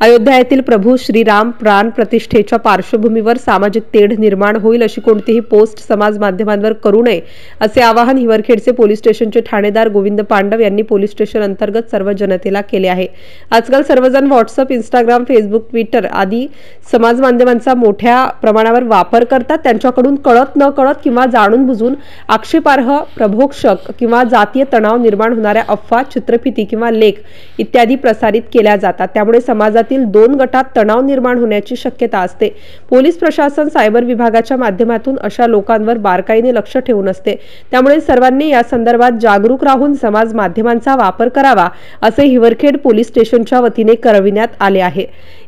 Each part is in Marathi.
अयोध्या येथील प्रभू श्रीराम प्राण प्रतिष्ठेच्या पार्श्वभूमीवर सामाजिक तेढ निर्माण होईल अशी कोणतीही पोस्ट समाज माध्यमांवर करू नये असे आवाहन हिवरखेडचे पोलीस स्टेशनचे ठाणेदार गोविंद पांडव यांनी पोलीस स्टेशन अंतर्गत सर्व जनतेला केले आहे। आजकाल सर्वजण व्हॉट्सअप, इंस्टाग्राम, फेसबुक, ट्विटर आदी समाज माध्यमांचा मोठ्या प्रमाणावर वापर करतात। त्यांच्याकडून कळत न कळत किंवा जाणून बुजून आक्षेपार्ह, प्रभोक्षक किंवा जातीय तणाव निर्माण होणाऱ्या अफवा, चित्रफिती किंवा लेख इत्यादी प्रसारित केल्या जातात। त्यामुळे समाजातील दोन गटात तणाव निर्माण होण्याची शक्यता असते। पोलीस प्रशासन सायबर विभागाच्या माध्यमातून अशा लोकांवर बारकाईने लक्ष ठेवून असते। त्यामुळे सर्वांनी या संदर्भात जागरूक राहून समाज माध्यमांचा वापर करावा असे हिवरखेड पोलीस स्टेशनच्या वतीने कळविण्यात आले आहे।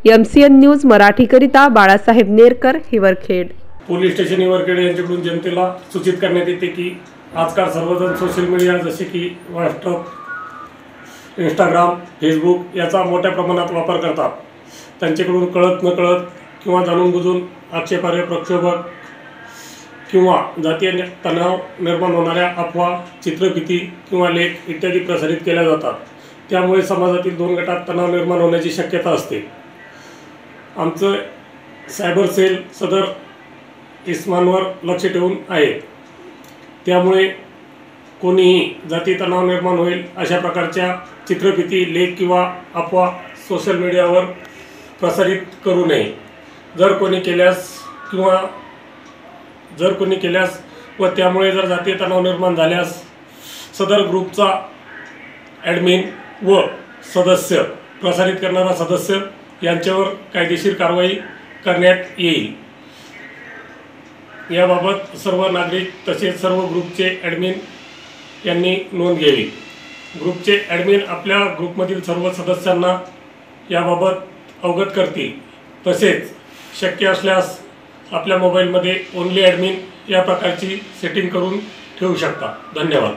MCN न्यूज मराठीकरिता बाळासाहेब नेरकर, हिवरखेड। पोलीस स्टेशन हिवरखेड यांच्याकडून जनतेला सूचित करण्यात येते की आजकाल सर्वजण सोशल मीडिया जसे की व्हॉट्सअप, इंस्टाग्राम, फेसबुक याचा मोठ्या प्रमाणात वापर करतात। त्यांच्याकडून कळत न कळत किंवा जाणून बुजून आक्षेपार्ह, प्रक्षोभक किंवा जातीय तणाव निर्माण होणाऱ्या अफवा, चित्रफिती किंवा लेख इत्यादी प्रसारित केल्या जातात। त्यामुळे समाजातील दोन गटात तणाव निर्माण होण्याची शक्यता असते। आमचं सायबर सेल सदर इस्मांवर लक्ष ठेवून आहे। त्यामुळे कोणीही जाती तणाव निर्माण होईल अशा प्रकारच्या चित्रफिती, लेख किंवा अफवा सोशल मीडियावर प्रसारित करू नये। जर कोणी केल्यास व त्यामुळे जर जातीय तणाव निर्माण झाल्यास सदर ग्रुपचा ॲडमिन व सदस्य, प्रसारित करणारा सदस्य यांच्यावर कायदेशीर कारवाई करण्यात येईल। याबाबत सर्व नागरिक तसेच सर्व ग्रुपचे ॲडमिन यांनी नोंद घ्यावी। ग्रुपचे ॲडमिन आपल्या ग्रुपमधील सर्व सदस्यांना याबाबत अवगत करतील। तसेच शक्य असल्यास आपल्या मोबाईलमध्ये ओनली ॲडमिन या प्रकारची सेटिंग करून ठेवू शकता। धन्यवाद।